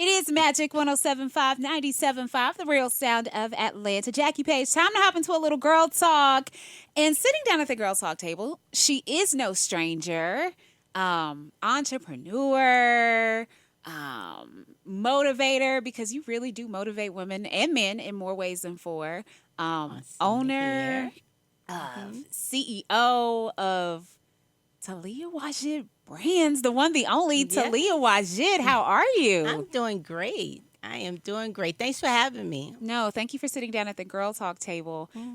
It is Magic 107.5, 97.5, the real sound of Atlanta. Jackie Page, time to hop into a little girl talk. And sitting down at the girl talk table, she is no stranger. Entrepreneur, motivator, because you really do motivate women and men in more ways than four. Awesome to Owner, hear. Mhm. CEO of Taliah Waajid Brands, the one, the only Yeah, Taliah Waajid. How are you? I'm doing great. I am doing great. Thanks for having me. No, thank you for sitting down at the girl talk table. Hmm.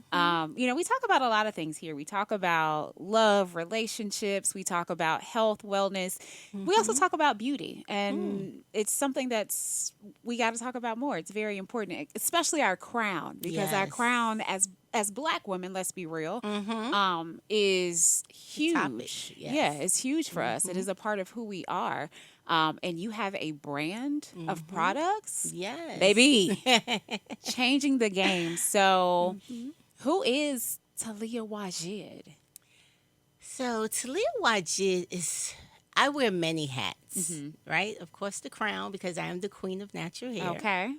We talk about a lot of things here. We talk about love, relationships. We talk about health, wellness. We also Hmm. talk about beauty, Mm. and it's something that's we got to talk about more. It's very important, especially our crown, because our Yes. crown as Black women, let's be real, Hmm. is The topic. huge. Yeah, Yes. it's huge for us. It Hmm. is a part of who we are. And you have a brand of Hmm. products, Yes. baby, changing the game. So, Hmm. who is Taliah Waajid? So Taliah Waajid is. I wear many hats, Hmm. right? Of course, the crown because I am the queen of natural hair. Okay.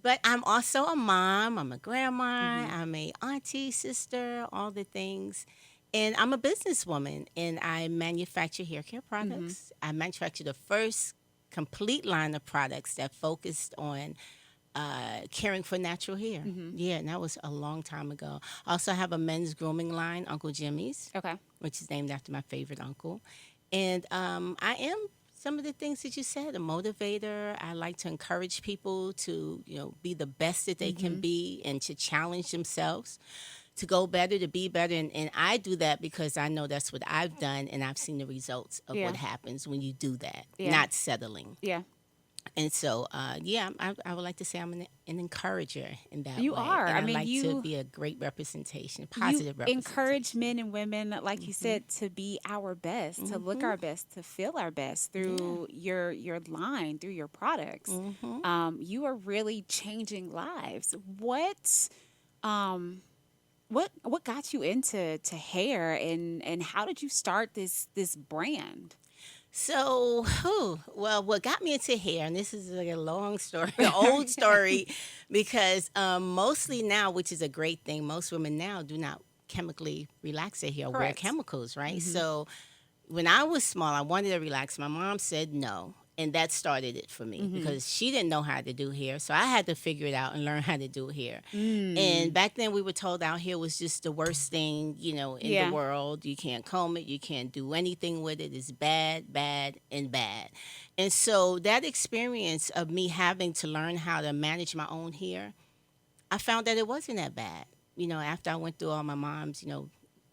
But I'm also a mom. I'm a grandma. Hmm. I'm a auntie, sister, all the things. And I'm a businesswoman, and I manufacture hair care Hmm. products. I manufactured the first complete line of products that focused on caring for natural hair. Hmm. Yeah, and that was a long time ago. I also have a men's grooming line, Uncle Jimmy's, Okay. which is named after my favorite uncle. And I am some of the things that you said, a motivator. I like to encourage people to, be the best that they can Hmm. be and to challenge themselves to go better, to be better. And I do that because I know that's what I've done and I've seen the results of Yeah. what happens when you do that, Yeah. not settling. Yeah. And so, yeah, I would like to say I'm an encourager in that You way. are. And I I mean, like to be a great representation, you positive encourage representation. men and women, like you Hmm. said, to be our best, to look Hmm. our best, to feel our best Yeah. through your line, through your products. Hmm. You are really changing lives. Um, what got you into hair, and how did you start this brand? Well, what got me into hair, and this is like a long story, an old story, because mostly now, which is a great thing, most women now do not chemically relax their hair, wear Correct. chemicals, right? Hmm. So when I was small, I wanted to relax. My mom said no. And that started it for me Hmm. because she didn't know how to do hair. So I had to figure it out and learn how to do hair. And Mm. back then we were told our hair was just the worst thing, in the Yeah. world. You can't comb it, you can't do anything with it. It's bad, bad, and bad. And so that experience of me having to learn how to manage my own hair, I found that it wasn't that bad. After I went through all my mom's,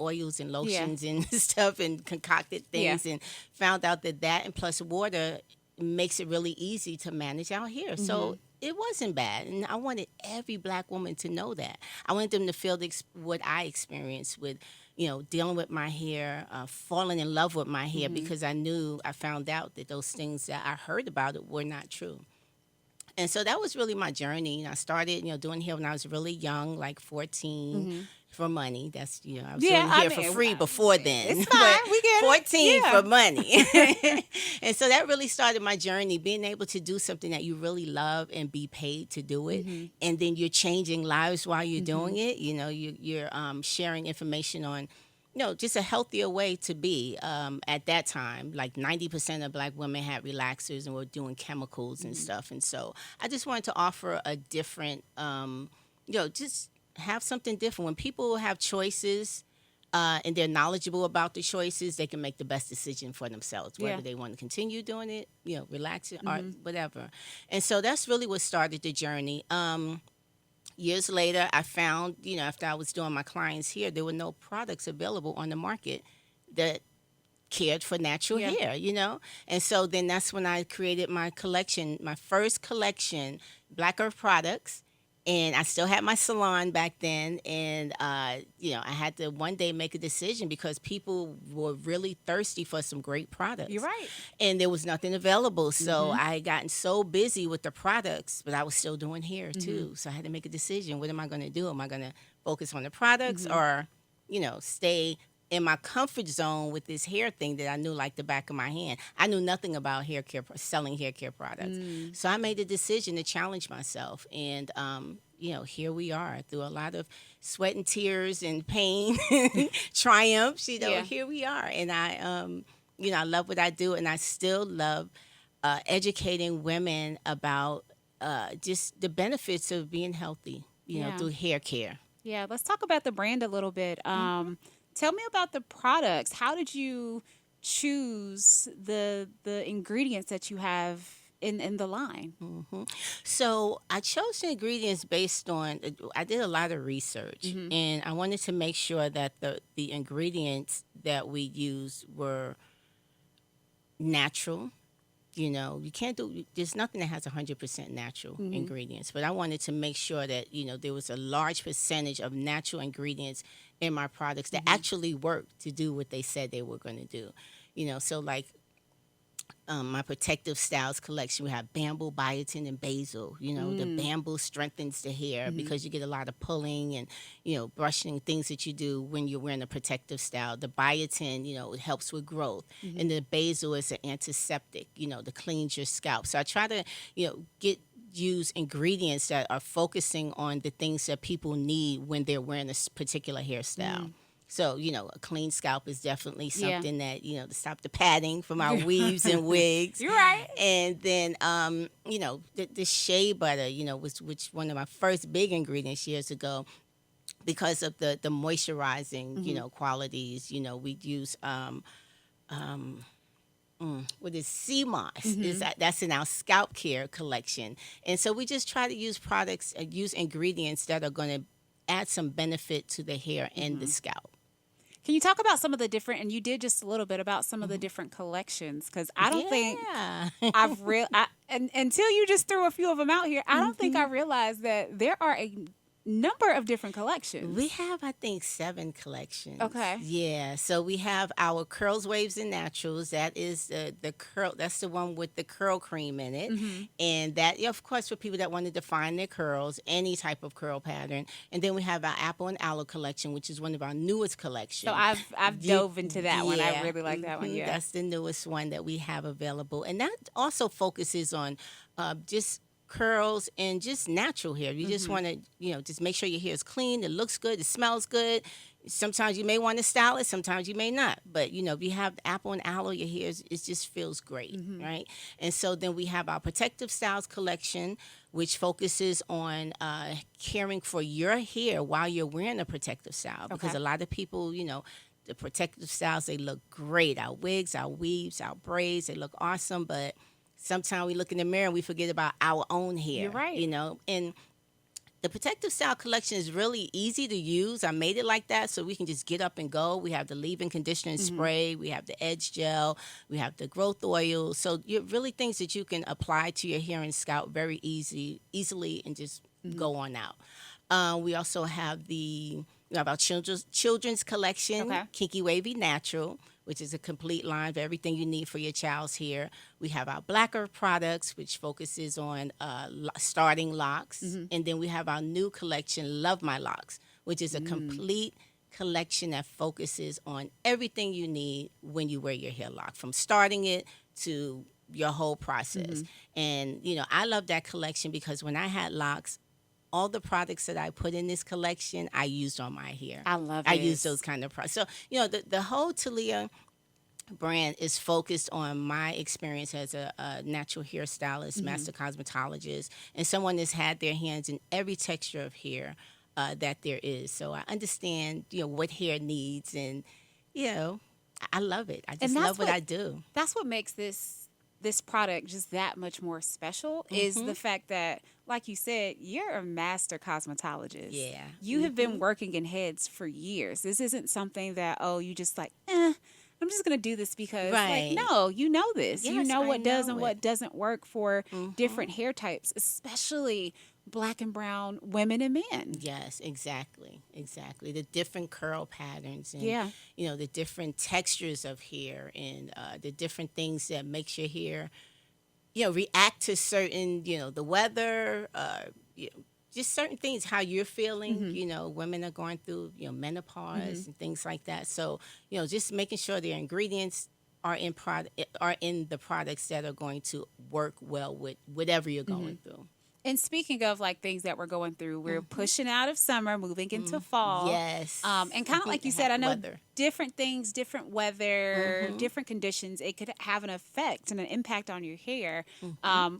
oils and Yeah. lotions and stuff and concocted Yeah. things and found out that and plus water makes it really easy to manage our hair. Hmm. So it wasn't bad. And I wanted every black woman to know that. I wanted them to feel what I experienced with, dealing with my hair, falling in love with my hair Hmm. because I found out that those things that I heard about it were not true. And so that was really my journey. I started, doing hair when I was really young, like 14, Hmm. for money. I was Yeah. doing I hair for mean, free before then, it's fine. but We get it. 14 Yeah. for money. And so that really started my journey, being able to do something that you really love and be paid to do it. Hmm. And then you're changing lives while you're Hmm. doing it. You're sharing information on just a healthier way to be. At that time, like 90% of black women had relaxers and were doing chemicals and Hmm. stuff. And so I just wanted to offer a different, just have something different. When people have choices and they're knowledgeable about the choices, they can make the best decision for themselves, Yeah. whether they want to continue doing it, relax it, or Hmm. whatever. And so that's really what started the journey. Years later, I found, after I was doing my clients here, there were no products available on the market that cared for natural Yeah. hair. And so then that's when I created my collection, my first collection, Black Earth products. And I still had my salon back then. And, I had to one day make a decision because people were really thirsty for some great You're products right. and there was nothing available. So Hmm. I had gotten so busy with the products, but I was still doing hair Hmm. too. So I had to make a decision. What am I going to do? Am I going to focus on the products Hmm. or, stay in my comfort zone with this hair thing that I knew like the back of my hand. I knew nothing about selling hair care products. So I made the decision to challenge myself. And, here we are through a lot of sweat and tears and pain, triumphs, Yeah. here we are. And I love what I do. And I still love educating women about just the benefits of being healthy, Yeah. through hair care. Yeah. Let's talk about the brand a little bit. Tell me about the products. How did you choose the ingredients that you have in the line? So I chose the ingredients based on, I did a lot of research, and I wanted to make sure that the ingredients that we use were natural. You can't there's nothing that has 100% natural ingredients, but I wanted to make sure that, there was a large percentage of natural ingredients in my products that actually worked to do what they said they were going to do. So like my protective styles collection, we have bamboo, biotin, and basil. The bamboo strengthens the hair because you get a lot of pulling and, brushing, things that you do when you're wearing a protective style. The biotin, it helps with growth. And the basil is an antiseptic, to cleanse your scalp. So I try to, use ingredients that are focusing on the things that people need when they're wearing a particular hairstyle. So, a clean scalp is definitely something that, to stop the padding from our weaves and wigs. You're right. And then, the shea butter, was which one of my first big ingredients years ago because of the moisturizing, qualities. We'd use, what is sea moss? That's in our scalp care collection. And so we just try to use use ingredients that are going to add some benefit to the hair and the scalp. Can you talk about some of the different, and you did just a little bit about some of the different collections? Because I don't think I've until you just threw a few of them out here, I don't think I realized that there are a number of different collections. We have, I think, 7 collections. Okay. Yeah. So we have our curls, waves, and naturals. That is the curl. That's the one with the curl cream in it, and that, of course, for people that want to define their curls, any type of curl pattern. And then we have our apple and aloe collection, which is one of our newest collections. So I've dove into that one. I really like that one. Yeah. That's the newest one that we have available, and that also focuses on just curls and just natural hair. You just want to, just make sure your hair is clean, it looks good, it smells good. Sometimes you may want to style it, sometimes you may not. But, if you have apple and aloe, your hair, it just feels great, right? And so then we have our protective styles collection, which focuses on caring for your hair while you're wearing a protective style. Because a lot of people, the protective styles, they look great. Our wigs, our weaves, our braids, they look awesome, but sometimes we look in the mirror and we forget about our own hair. You're right. And the protective style collection is really easy to use. I made it like that so we can just get up and go. We have the leave-in conditioner and spray. We have the edge gel. We have the growth oil. So you're really things that you can apply to your hair and scalp very easily and just go on out. We also have our children's collection, Kinky Wavy Natural, which is a complete line of everything you need for your child's hair. We have our Black Earth products, which focuses on starting locks. And then we have our new collection, Love My Locks, which is a complete collection that focuses on everything you need when you wear your hair locked, from starting it to your whole process. And, I love that collection because when I had locks, all the products that I put in this collection, I used on my hair. I love it. I use those kind of products. So, the whole Taliah brand is focused on my experience as a natural hairstylist, master cosmetologist, and someone that's had their hands in every texture of hair that there is. So I understand, what hair needs, and, I love it. I just love what I do. That's what makes this product just that much more special is the fact that, like you said, you're a master cosmetologist. Yeah. You have been working in heads for years. This isn't something that, you just like, I'm just going to do this because, Right. no, you know this. Yes, you know I what does know and it. what doesn't work for different hair types, especially Black and brown women and men. Yes, exactly. The different curl patterns and, Yeah. the different textures of hair and the different things that makes your hair, react to certain, the weather, just certain things, how you're feeling. Women are going through, menopause and things like that. So, just making sure their ingredients are in the products that are going to work well with whatever you're going through. And speaking of like things that we're going through, we're pushing out of summer, moving into fall. Yes. And kind of like you said, I know Weather. different things, different weather, different conditions, it could have an effect and an impact on your hair.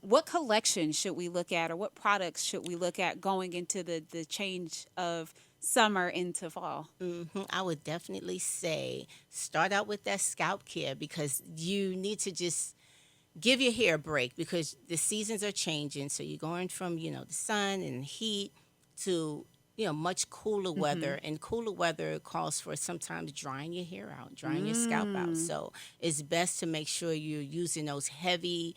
What collection should we look at, or what products should we look at going into the change of summer into fall? I would definitely say start out with that scalp care, because you need to just give your hair a break, because the seasons are changing. So you're going from, the sun and heat to, much cooler weather. And cooler weather calls for sometimes drying your hair out, drying your scalp out. So it's best to make sure you're using those heavy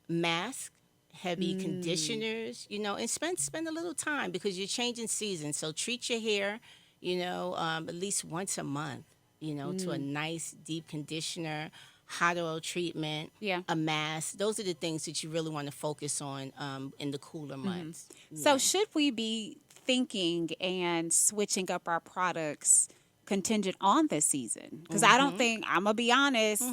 masks, heavy conditioners, and spend a little time, because you're changing seasons. So treat your hair, at least once a month, to a nice deep conditioner, hot oil treatment, a mask. Those are the things that you really want to focus on in the cooler months. So should we be thinking and switching up our products contingent on this season? Because I don't think, I'm going to be honest,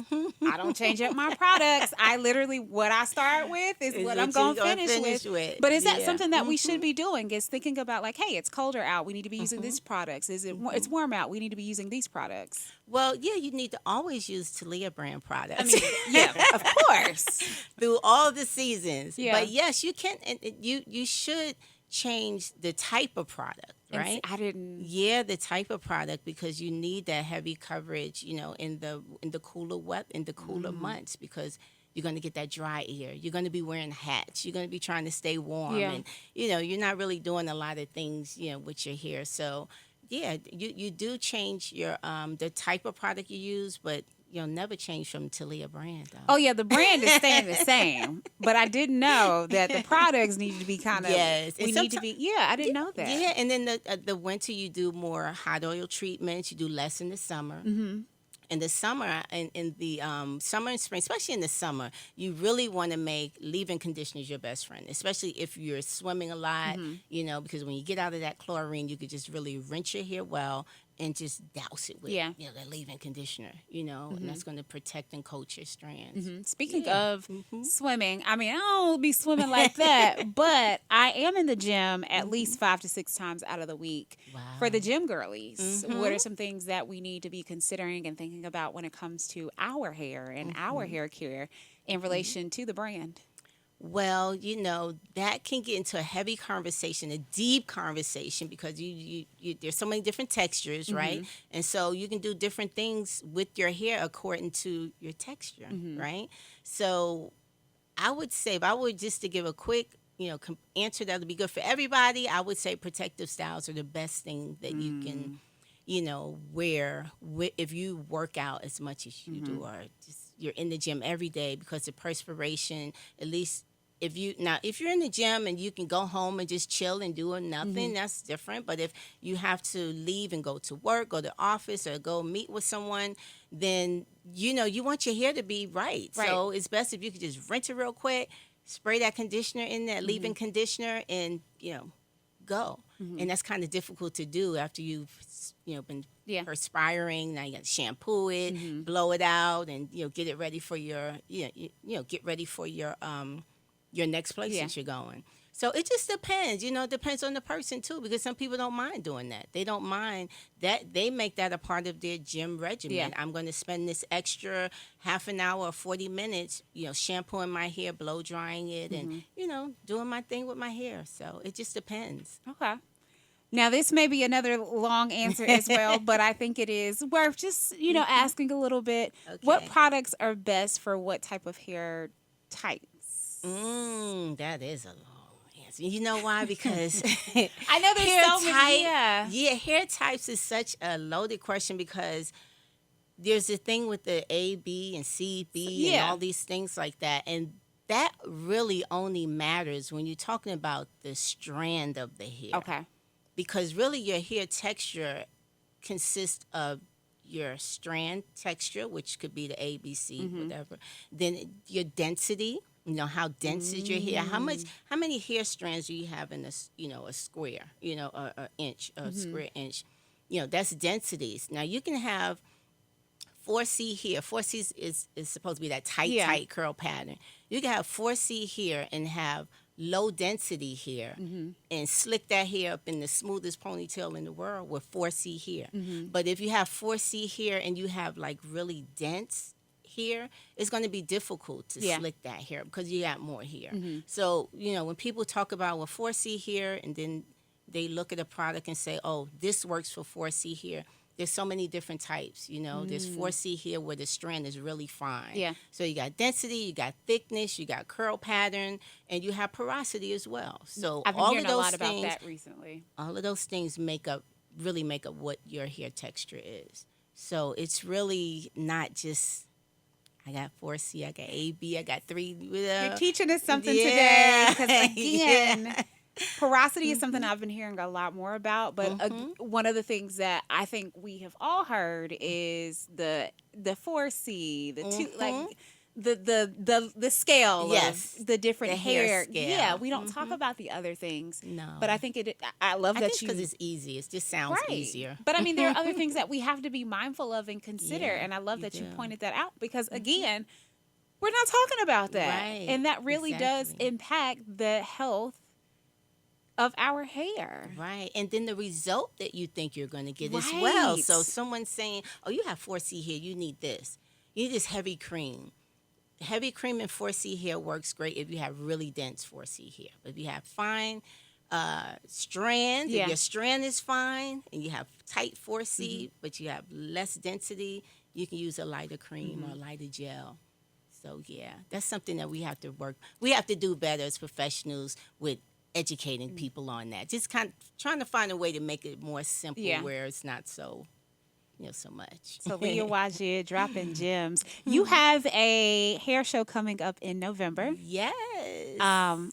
I don't change up my products. I literally, what I start with is what I'm going to finish with. But is that something that we should be doing, is thinking about like, hey, it's colder out, we need to be using these products. It's warm out, we need to be using these products. Well, yeah, you need to always use Taliah brand products. I mean, yeah, of course. Through all the seasons. Yeah. But yes, you can, and you should change the type of product, right? I didn't. Yeah, the type of product, because you need that heavy coverage, in the cooler months, because you're going to get that dry air. You're going to be wearing hats. You're going to be trying to stay warm, and you're not really doing a lot of things, with your hair. So yeah, you do change your the type of product you use, but you'll never change from Taliah brand, though. Oh, yeah, the brand is staying the same. But I didn't know that the products need to be kind of, yes. we need to be, I didn't know that. Yeah, and then the winter you do more hot oil treatments. You do less in the summer. In the summer, in the summer and spring, especially in the summer, you really want to make leave-in conditioners your best friend, especially if you're swimming a lot, because when you get out of that chlorine, you could just really rinse your hair well and just douse it with that leave-in conditioner, and that's going to protect and coat your strands. Speaking of swimming, I mean, I don't be swimming like that, but I am in the gym at least 5 to 6 times out of the week. Wow. For the gym girlies. What are some things that we need to be considering and thinking about when it comes to our hair and our hair care in relation to the brand? Well, that can get into a heavy conversation, a deep conversation, because you there's so many different textures, right? And so you can do different things with your hair according to your texture, right? So I would say, if I were just to give a quick, answer that would be good for everybody, I would say protective styles are the best thing that you can, wear if you work out as much as you do, or just you're in the gym every day, because the perspiration, at least if you're in the gym and you can go home and just chill and do nothing, that's different. But if you have to leave and go to work, go to office, or go meet with someone, then you want your hair to be right. So it's best if you could just rinse it real quick, spray that conditioner in there, leave-in conditioner, and go. And that's kind of difficult to do after you've been perspiring. Now you got to shampoo it, blow it out, and get it ready for your get ready for your next place that you're going. So it just depends. It depends on the person too, because some people don't mind doing that. They don't mind that. They make that a part of their gym regimen. I'm going to spend this extra half an hour or 40 minutes, shampooing my hair, blow drying it, and doing my thing with my hair. So it just depends. Okay. Now, this may be another long answer as well, but I think it is worth just, asking a little bit. Okay. What products are best for what type of hair types? That is a long answer. You know why? Because I know there's so many. Hair types is such a loaded question, because there's a thing with the A, B, and C, B, and all these things like that. And that really only matters when you're talking about the strand of the hair. Okay. Because really your hair texture consists of your strand texture, which could be the A, B, C, whatever. Then your density, You know, how dense is your hair? How many hair strands do you have in a square, a inch, a square inch? You know, that's densities. Now you can have 4C here. 4C is supposed to be that Yeah. tight curl pattern. You can have 4C here and have low density here and slick that hair up in the smoothest ponytail in the world with 4C here. But if you have 4C here and you have like really dense hair, it's going to be difficult to Yeah. slick that hair because you got more hair. So, when people talk about, well, 4C here, and then they look at a product and say, oh, this works for 4C here. There's so many different types, There's 4C here where the strand is really fine. Yeah. So you got density, you got thickness, you got curl pattern, and you have porosity as well. So I've been all hearing of those a lot things, about that recently. all of those things really make up what your hair texture is. So it's really not just I got 4C, I got AB, I got 3. You're teaching us something Yeah. today because, again, Yeah. porosity is something I've been hearing a lot more about. But one of the things that I think we have all heard is the 4C, the two, like the scale Yes. of the different The hair hair. scale. Yeah, we don't talk about the other things. No. But I think I love I that think you because it's easy. It just sounds easier. But I mean, there are other things that we have to be mindful of and consider. Yeah, And I love that you do. pointed that out because, again, we're not talking about that. Right, And that really does exactly. impact the health of our hair. Right. And then the result that you think you're going to get as well. Right. So someone's saying, oh, you have 4C here. You need this. You need this heavy cream. Heavy cream and 4C hair works great if you have really dense 4C hair. But if you have fine strands, Yeah. if your strand is fine and you have tight 4C, but you have less density, you can use a lighter cream or a lighter gel. So, yeah, that's something that we have to we have to do better as professionals with educating people on that. Just kind of trying to find a way to make it more simple where it's not so so much. Taliah Waajid dropping gems. You have a hair show coming up in November. Yes.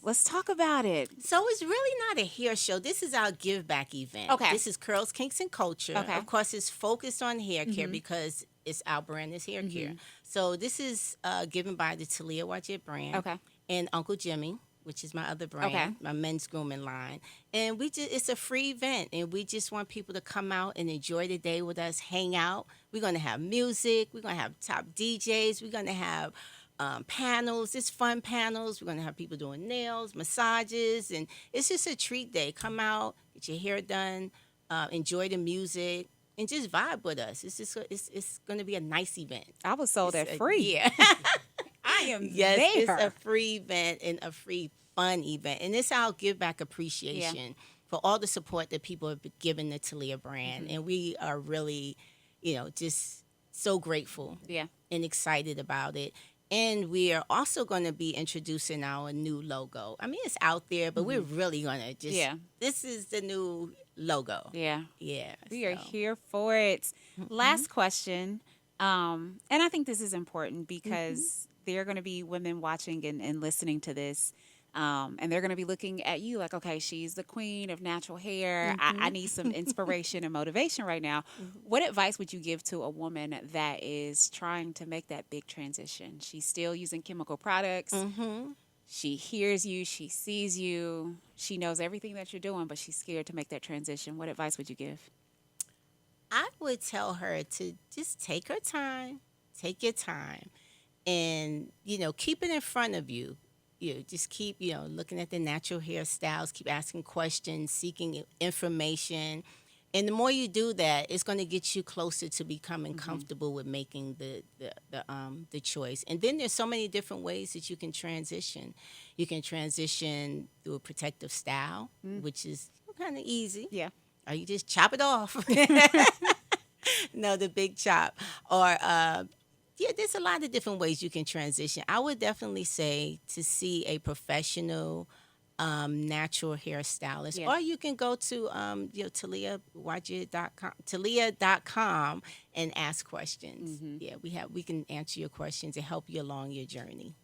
Let's talk about it. So it's really not a hair show. This is our give back event. Okay. This is Curls, Kinks, and Culture. Okay. Of course, it's focused on hair care because it's our brand is hair care. So this is given by the Taliah Waajid brand. Okay. And Uncle Jimmy, which is my other brand, Okay. my men's grooming line. And it's a free event, and we just want people to come out and enjoy the day with us, hang out. We're going to have music. We're going to have top DJs. We're going to have panels. It's fun panels. We're going to have people doing nails, massages, and it's just a treat day. Come out, get your hair done, enjoy the music, and just vibe with us. It's going to be a nice event. I was sold at free. Yeah. I am Yes, there. it's a free event and a free fun event. And it's our give back appreciation for all the support that people have given the Taliah brand. And we are really, just so grateful and excited about it. And we are also going to be introducing our new logo. I mean, it's out there, but we're really going to just, this is the new logo. Yeah. Yeah. We are here for it. Last question. And I think this is important because there are going to be women watching and listening to this. And they're going to be looking at you like, okay, she's the queen of natural hair. I need some inspiration and motivation right now. What advice would you give to a woman that is trying to make that big transition? She's still using chemical products. She hears you. She sees you. She knows everything that you're doing, but she's scared to make that transition. What advice would you give? I would tell her to just take her time, take your time, and, keep it in front of you. Just keep, looking at the natural hairstyles, keep asking questions, seeking information. And the more you do that, it's going to get you closer to becoming comfortable with making the choice. And then there's so many different ways that you can transition. You can transition through a protective style, which is kind of easy. Yeah. Or you just chop it off. No, the big chop. Or, there's a lot of different ways you can transition. I would definitely say to see a professional natural hairstylist. Yeah. Or you can go to Taliah.com and ask questions. Yeah, we can answer your questions and help you along your journey.